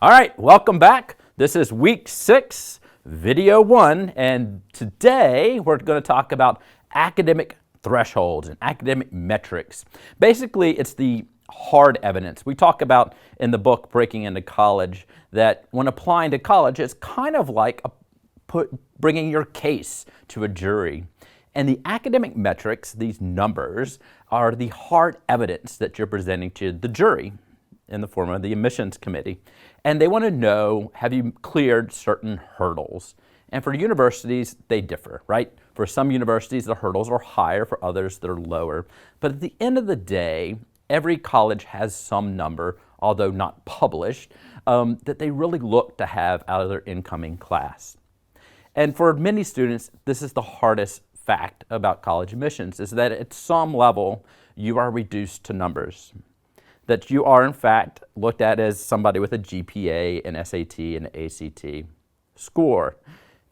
All right, welcome back. This is week 6, video 1, and today we're going to talk about academic thresholds and academic metrics. Basically, it's the hard evidence. We talk about in the book Breaking into College that when applying to college, it's kind of like bringing your case to a jury. And the academic metrics, these numbers, are the hard evidence that you're presenting to the jury in the form of the admissions committee. And they want to know, have you cleared certain hurdles? And for universities, they differ, right? For some universities, the hurdles are higher, for others, they're lower. But at the end of the day, every college has some number, although not published, that they really look to have out of their incoming class. And for many students, this is the hardest fact about college admissions, is that at some level, you are reduced to numbers. That you are, in fact, looked at as somebody with a GPA, an SAT, and an ACT score.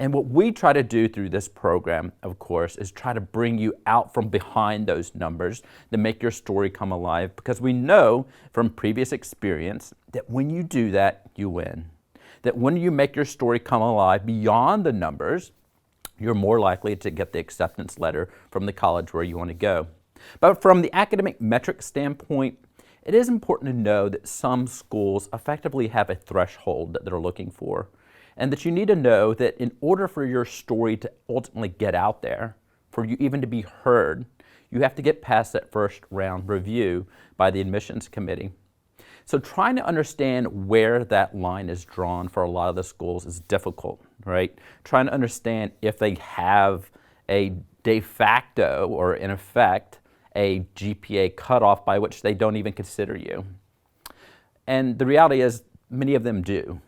And what we try to do through this program, of course, is try to bring you out from behind those numbers to make your story come alive, because we know from previous experience that when you do that, you win. That when you make your story come alive beyond the numbers, you're more likely to get the acceptance letter from the college where you want to go. But from the academic metric standpoint, it is important to know that some schools effectively have a threshold that they're looking for, and that you need to know that in order for your story to ultimately get out there, for you even to be heard, you have to get past that first round review by the admissions committee. So trying to understand where that line is drawn for a lot of the schools is difficult, right? Trying to understand if they have a de facto, or in effect, a GPA cutoff by which they don't even consider you. And the reality is, many of them do.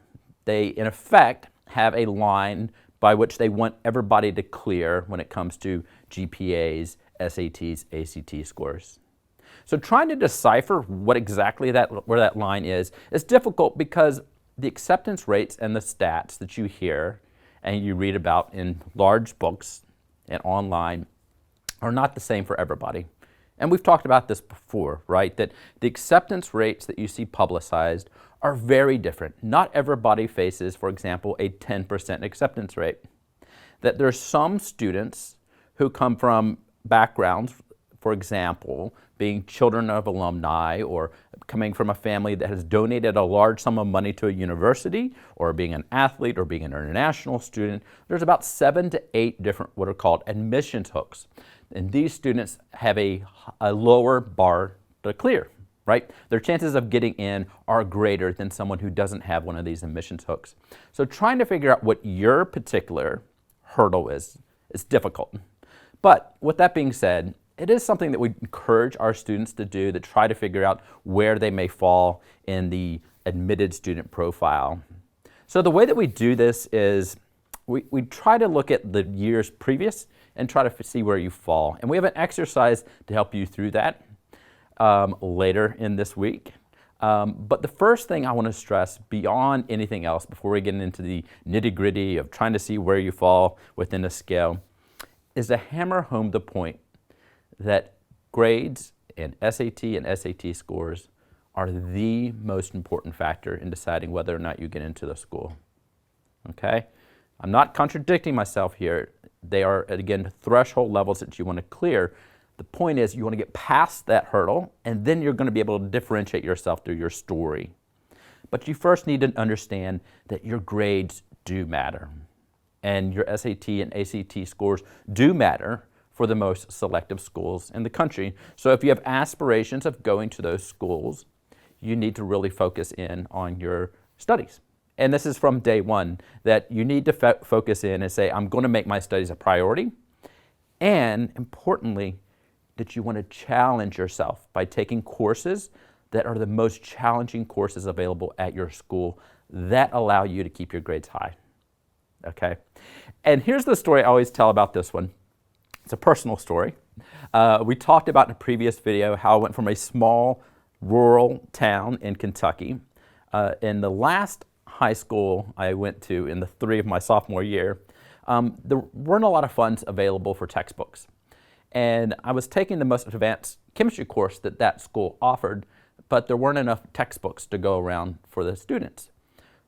They, in effect, have a line by which they want everybody to clear when it comes to GPAs, SATs, ACT scores. So trying to decipher what exactly where that line is difficult, because the acceptance rates and the stats that you hear and you read about in large books and online are not the same for everybody. And we've talked about this before, right? That the acceptance rates that you see publicized are very different. Not everybody faces, for example, a 10% acceptance rate. That there are some students who come from backgrounds, for example, being children of alumni, or coming from a family that has donated a large sum of money to a university, or being an athlete, or being an international student. There's about 7 to 8 different what are called admissions hooks. And these students have a lower bar to clear, right? Their chances of getting in are greater than someone who doesn't have one of these admissions hooks. So trying to figure out what your particular hurdle is difficult. But with that being said, it is something that we encourage our students to do, to try to figure out where they may fall in the admitted student profile. So the way that we do this is we try to look at the years previous and try to see where you fall. And we have an exercise to help you through that later in this week. But the first thing I want to stress, beyond anything else, before we get into the nitty-gritty of trying to see where you fall within a scale, is to hammer home the point that grades and SAT and SAT scores are the most important factor in deciding whether or not you get into the school. Okay? I'm not contradicting myself here. They are, again, threshold levels that you want to clear. The point is, you want to get past that hurdle, and then you're going to be able to differentiate yourself through your story. But you first need to understand that your grades do matter, and your SAT and ACT scores do matter for the most selective schools in the country. So if you have aspirations of going to those schools, you need to really focus in on your studies. And this is from day one, that you need to focus in and say, I'm going to make my studies a priority. And importantly, that you want to challenge yourself by taking courses that are the most challenging courses available at your school that allow you to keep your grades high. Okay? And here's the story I always tell about this one. It's a personal story. We talked about in a previous video how I went from a small rural town in Kentucky. In the last high school I went to in the 3 of my sophomore year, there weren't a lot of funds available for textbooks. And I was taking the most advanced chemistry course that school offered, but there weren't enough textbooks to go around for the students.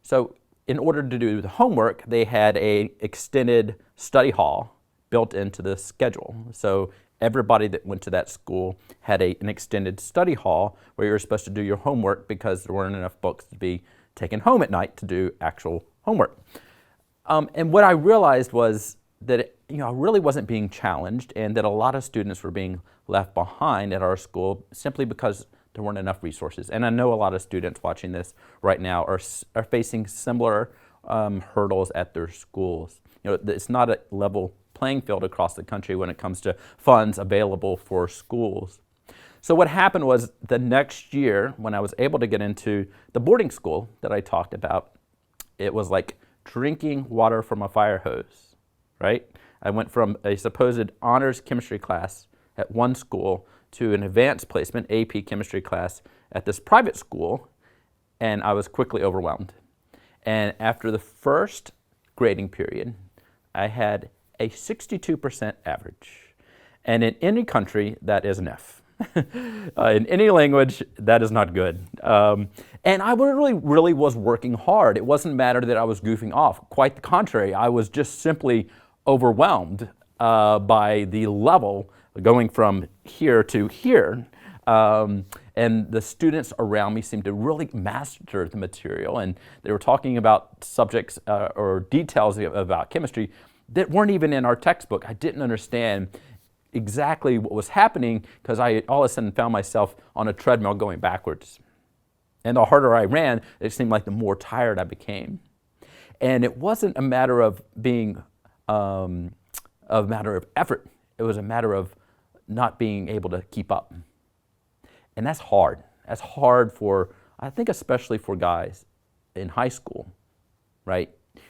So in order to do the homework, they had an extended study hall built into the schedule. So everybody that went to that school had an extended study hall where you were supposed to do your homework because there weren't enough books to be taken home at night to do actual homework. And what I realized was that I really wasn't being challenged, and that a lot of students were being left behind at our school simply because there weren't enough resources. And I know a lot of students watching this right now are facing similar hurdles at their schools. It's not a level playing field across the country when it comes to funds available for schools. So what happened was the next year, when I was able to get into the boarding school that I talked about, it was like drinking water from a fire hose, right? I went from a supposed honors chemistry class at one school to an advanced placement AP chemistry class at this private school, and I was quickly overwhelmed. And after the first grading period, I had a 62% average. And in any country, that is an F. In any language, that is not good. And I really was working hard. It wasn't a matter that I was goofing off. Quite the contrary, I was just simply overwhelmed by the level going from here to here. And the students around me seemed to really master the material, and they were talking about subjects or details about chemistry that weren't even in our textbook. I didn't understand exactly what was happening because I all of a sudden found myself on a treadmill going backwards. And the harder I ran, it seemed like the more tired I became. And it wasn't a matter of being a matter of effort. It was a matter of not being able to keep up. And that's hard. That's hard for, I think, especially for guys in high school, right?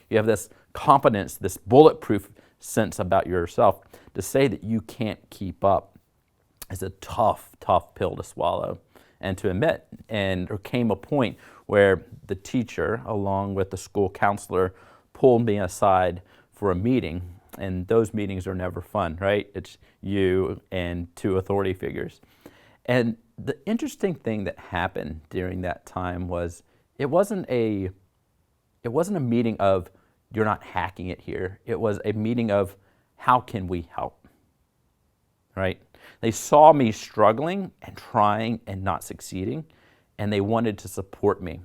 You have this confidence, this bulletproof sense about yourself. To say that you can't keep up is a tough pill to swallow and to admit. And there came a point where the teacher, along with the school counselor, pulled me aside for a meeting. And those meetings are never fun, right? It's you and two authority figures. And the interesting thing that happened during that time was it wasn't a meeting of you're not hacking it here. It was a meeting of how can we help, right? They saw me struggling and trying and not succeeding, and they wanted to support me.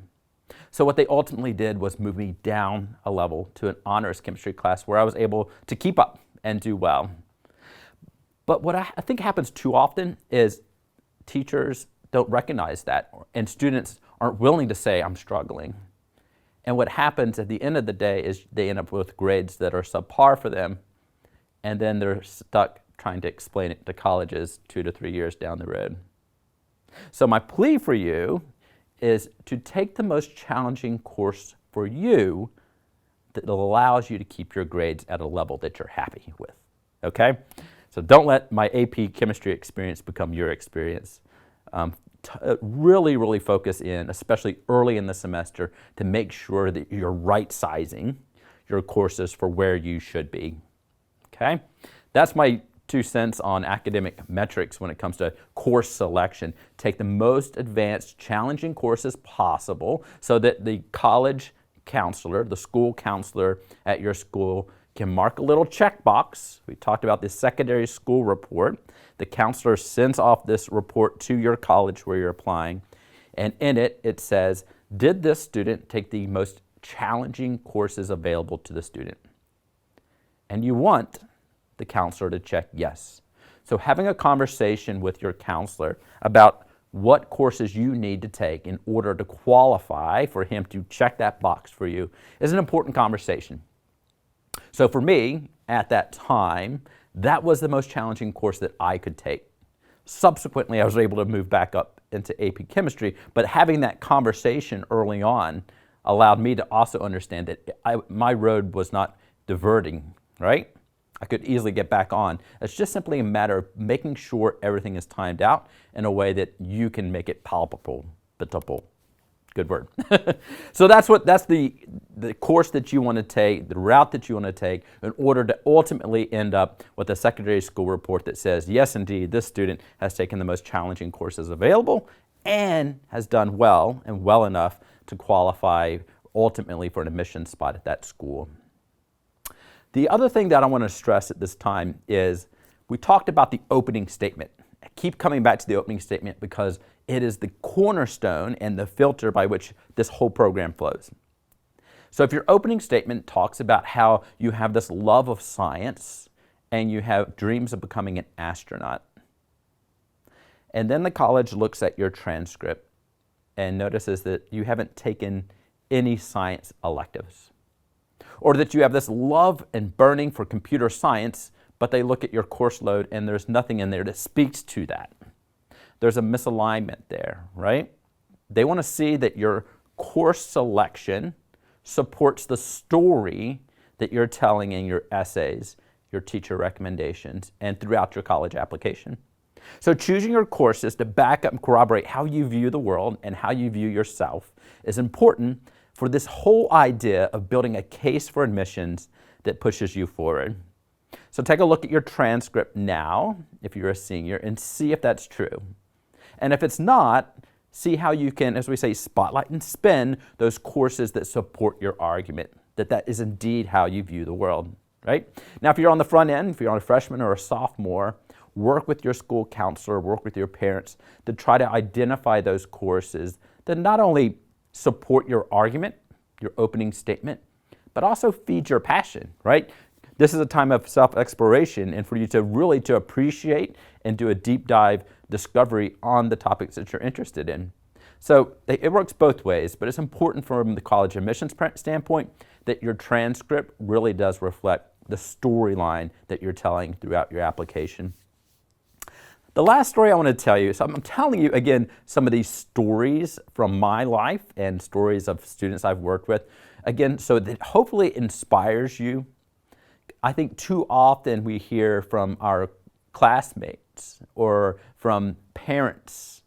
So what they ultimately did was move me down a level to an honors chemistry class where I was able to keep up and do well. But what I think happens too often is teachers don't recognize that, and students aren't willing to say, I'm struggling. And what happens at the end of the day is they end up with grades that are subpar for them, and then they're stuck trying to explain it to colleges 2 to 3 years down the road. So my plea for you is to take the most challenging course for you that allows you to keep your grades at a level that you're happy with, okay? So don't let my AP chemistry experience become your experience. Really focus in, especially early in the semester, to make sure that you're right-sizing your courses for where you should be, okay? That's my 2 cents on academic metrics when it comes to course selection. Take the most advanced, challenging courses possible so that the college counselor, the school counselor at your school, can mark a little checkbox. We talked about this secondary school report. The counselor sends off this report to your college where you're applying, and in it, it says, did this student take the most challenging courses available to the student? And you want the counselor to check yes. So having a conversation with your counselor about what courses you need to take in order to qualify for him to check that box for you is an important conversation. So for me, at that time, that was the most challenging course that I could take. Subsequently, I was able to move back up into AP Chemistry, but having that conversation early on allowed me to also understand that my road was not diverting, right? I could easily get back on. It's just simply a matter of making sure everything is timed out in a way that you can make it palpable. Good word. So that's the course that you want to take, the route that you want to take in order to ultimately end up with a secondary school report that says, yes, indeed, this student has taken the most challenging courses available and has done well and well enough to qualify ultimately for an admissions spot at that school. The other thing that I want to stress at this time is we talked about the opening statement. I keep coming back to the opening statement because it is the cornerstone and the filter by which this whole program flows. So if your opening statement talks about how you have this love of science and you have dreams of becoming an astronaut, and then the college looks at your transcript and notices that you haven't taken any science electives, or that you have this love and burning for computer science, but they look at your course load and there's nothing in there that speaks to that. There's a misalignment there, right? They want to see that your course selection supports the story that you're telling in your essays, your teacher recommendations, and throughout your college application. So choosing your courses to back up and corroborate how you view the world and how you view yourself is important for this whole idea of building a case for admissions that pushes you forward. So take a look at your transcript now, if you're a senior, and see if that's true. And if it's not, see how you can, as we say, spotlight and spin those courses that support your argument, that is indeed how you view the world, right? Now, if you're on the front end, if you're a freshman or a sophomore, work with your school counselor, work with your parents to try to identify those courses that not only support your argument, your opening statement, but also feed your passion, right? This is a time of self-exploration and for you to really to appreciate and do a deep dive discovery on the topics that you're interested in. So it works both ways, but it's important from the college admissions standpoint that your transcript really does reflect the storyline that you're telling throughout your application. The last story I want to tell you, so I'm telling you again some of these stories from my life and stories of students I've worked with, again, so that hopefully it inspires you. I think too often we hear from our classmates or from parents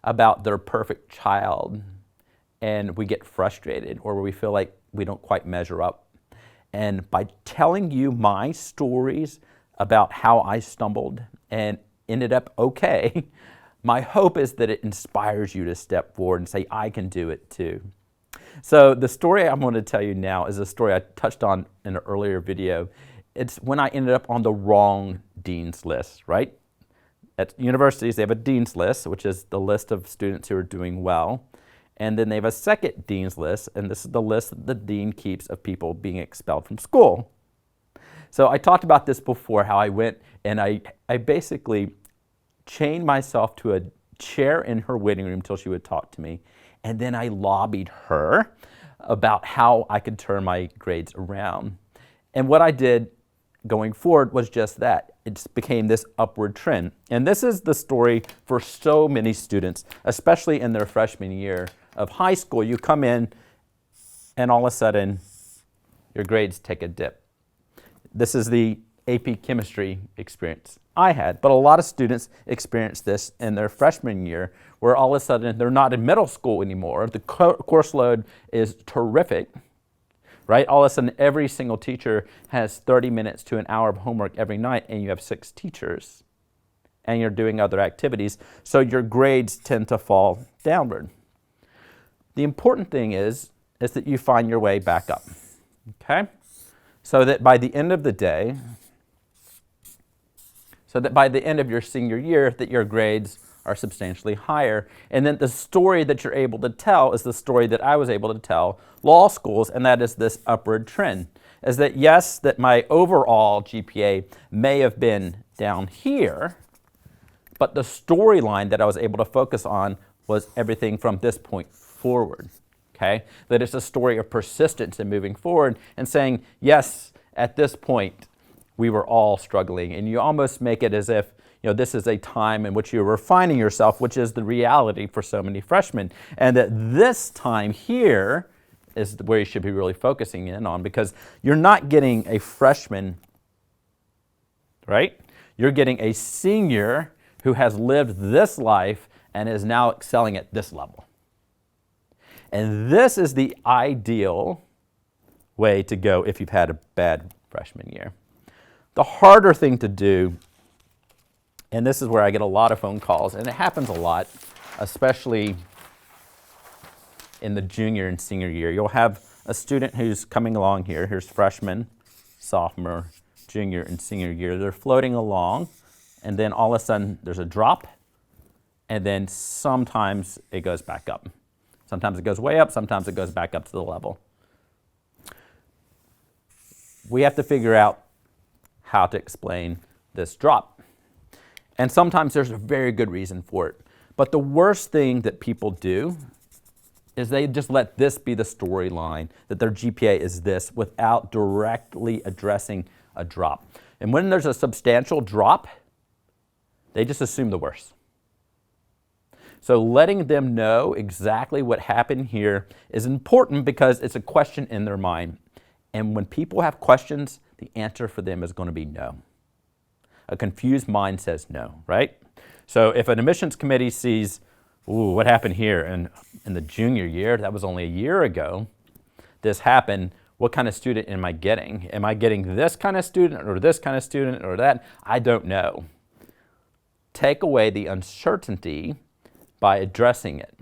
about their perfect child and we get frustrated or we feel like we don't quite measure up. And by telling you my stories about how I stumbled and ended up okay, my hope is that it inspires you to step forward and say, I can do it too. So the story I'm going to tell you now is a story I touched on in an earlier video. It's when I ended up on the wrong dean's list, right? At universities, they have a dean's list, which is the list of students who are doing well. And then they have a second dean's list, and this is the list that the dean keeps of people being expelled from school. So I talked about this before, how I went and I basically chained myself to a chair in her waiting room until she would talk to me. And then I lobbied her about how I could turn my grades around. And what I did going forward was just that. It became this upward trend. And this is the story for so many students, especially in their freshman year of high school. You come in and all of a sudden your grades take a dip. This is the AP chemistry experience I had, but a lot of students experience this in their freshman year where all of a sudden they're not in middle school anymore. The course load is terrific, right? All of a sudden every single teacher has 30 minutes to an hour of homework every night and you have 6 teachers and you're doing other activities, so your grades tend to fall downward. The important thing is that you find your way back up, okay? So that by the end of the day, so that by the end of your senior year, that your grades are substantially higher. And then the story that you're able to tell is the story that I was able to tell law schools, and that is this upward trend. Is that yes, that my overall GPA may have been down here, but the storyline that I was able to focus on was everything from this point forward. Okay? That it's a story of persistence and moving forward and saying, yes, at this point, we were all struggling. And you almost make it as if, this is a time in which you're refining yourself, which is the reality for so many freshmen. And that this time here is where you should be really focusing in on, because you're not getting a freshman, right? You're getting a senior who has lived this life and is now excelling at this level. And this is the ideal way to go if you've had a bad freshman year. The harder thing to do, and this is where I get a lot of phone calls, and it happens a lot, especially in the junior and senior year. You'll have a student who's coming along here. Here's freshman, sophomore, junior, and senior year. They're floating along, and then all of a sudden there's a drop, and then sometimes it goes back up. Sometimes it goes way up, sometimes it goes back up to the level. We have to figure out how to explain this drop. And sometimes there's a very good reason for it. But the worst thing that people do is they just let this be the storyline, that their GPA is this, without directly addressing a drop. And when there's a substantial drop, they just assume the worst. So letting them know exactly what happened here is important because it's a question in their mind. And when people have questions, the answer for them is going to be no. A confused mind says no, right? So if an admissions committee sees, ooh, what happened here in the junior year, that was only a year ago, this happened, what kind of student am I getting? Am I getting this kind of student or this kind of student or that? I don't know. Take away the uncertainty by addressing it.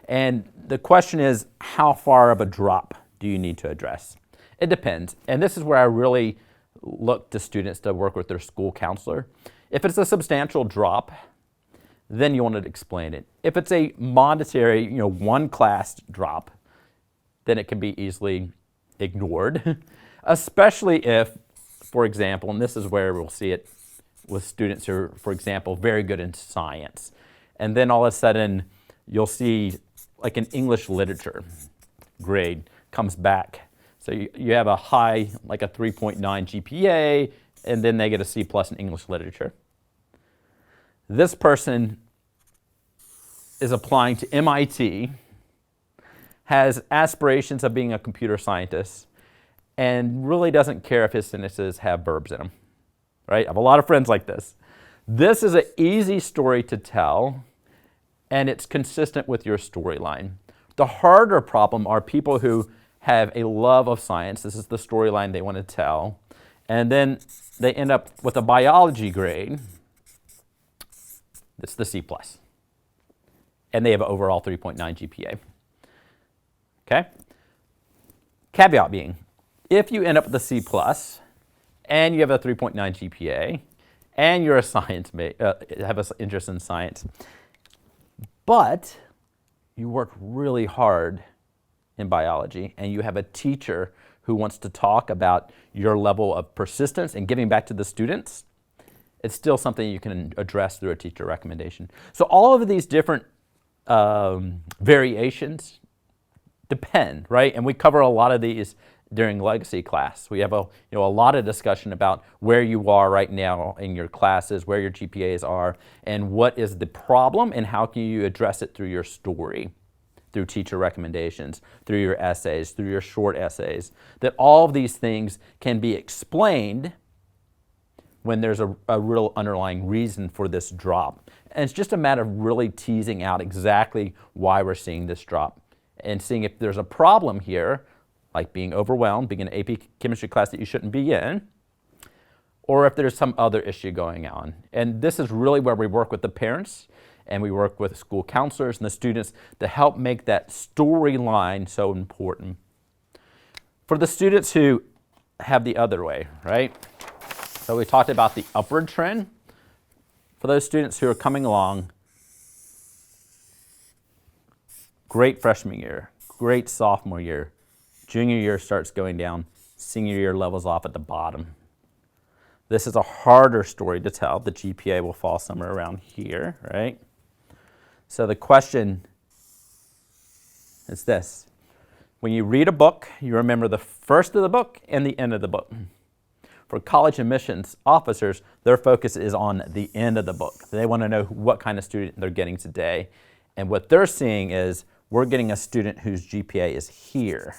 And the question is, how far of a drop do you need to address? It depends. And this is where I really look to students to work with their school counselor. If it's a substantial drop, then you want to explain it. If it's a monetary, one class drop, then it can be easily ignored, especially if, for example, and this is where we'll see it with students who are, for example, very good in science. And then all of a sudden, you'll see like an English literature grade comes back. So you have a high, like a 3.9 GPA, and then they get a C+ in English literature. This person is applying to MIT, has aspirations of being a computer scientist, and really doesn't care if his sentences have verbs in them, right? I have a lot of friends like this. This is an easy story to tell, and it's consistent with your storyline. The harder problem are people who have a love of science. This is the storyline they want to tell. And then they end up with a biology grade that's the C+. And they have an overall 3.9 GPA. Okay? Caveat being, if you end up with a C+, and you have a 3.9 GPA, and you're a science have an interest in science, but you work really hard in biology, and you have a teacher who wants to talk about your level of persistence and giving back to the students, it's still something you can address through a teacher recommendation. So all of these different variations depend, right? And we cover a lot of these during legacy class. We have a lot of discussion about where you are right now in your classes, where your GPAs are, and what is the problem and how can you address it through your story, through teacher recommendations, through your essays, through your short essays, that all of these things can be explained when there's a real underlying reason for this drop. And it's just a matter of really teasing out exactly why we're seeing this drop and seeing if there's a problem here, like being overwhelmed, being in an AP chemistry class that you shouldn't be in, or if there's some other issue going on. And this is really where we work with the parents and we work with school counselors and the students to help make that storyline so important. For the students who have the other way, right? So we talked about the upward trend. For those students who are coming along, great freshman year, great sophomore year, junior year starts going down, senior year levels off at the bottom. This is a harder story to tell. The GPA will fall somewhere around here, right? So the question is this. When you read a book, you remember the first of the book and the end of the book. For college admissions officers, their focus is on the end of the book. They want to know what kind of student they're getting today. And what they're seeing is, we're getting a student whose GPA is here.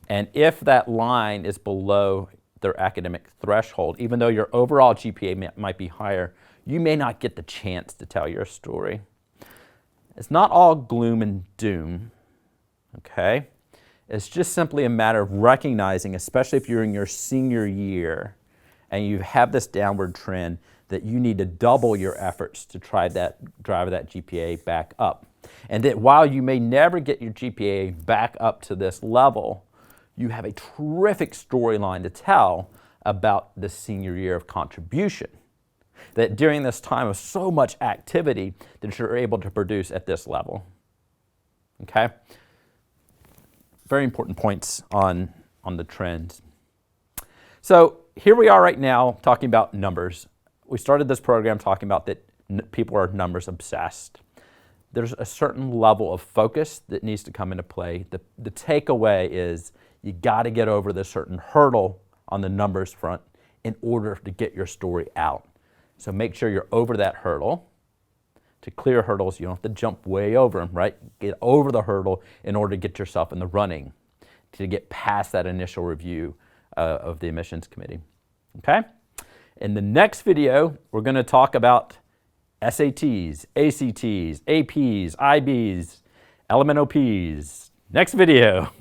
And if that line is below their academic threshold, even though your overall GPA might be higher, you may not get the chance to tell your story. It's not all gloom and doom, okay? It's just simply a matter of recognizing, especially if you're in your senior year and you have this downward trend, that you need to double your efforts to try that, drive that GPA back up. And that while you may never get your GPA back up to this level, you have a terrific storyline to tell about the senior year of contribution. That during this time of so much activity that you're able to produce at this level. Okay? Very important points on the trends. So here we are right now talking about numbers. We started this program talking about that people are numbers obsessed. There's a certain level of focus that needs to come into play. The takeaway is you got to get over this certain hurdle on the numbers front in order to get your story out. So make sure you're over that hurdle. To clear hurdles, you don't have to jump way over them, right? Get over the hurdle in order to get yourself in the running, to get past that initial review of the admissions committee. Okay? In the next video, we're going to talk about SATs, ACTs, APs, IBs, LMNOPs. Next video.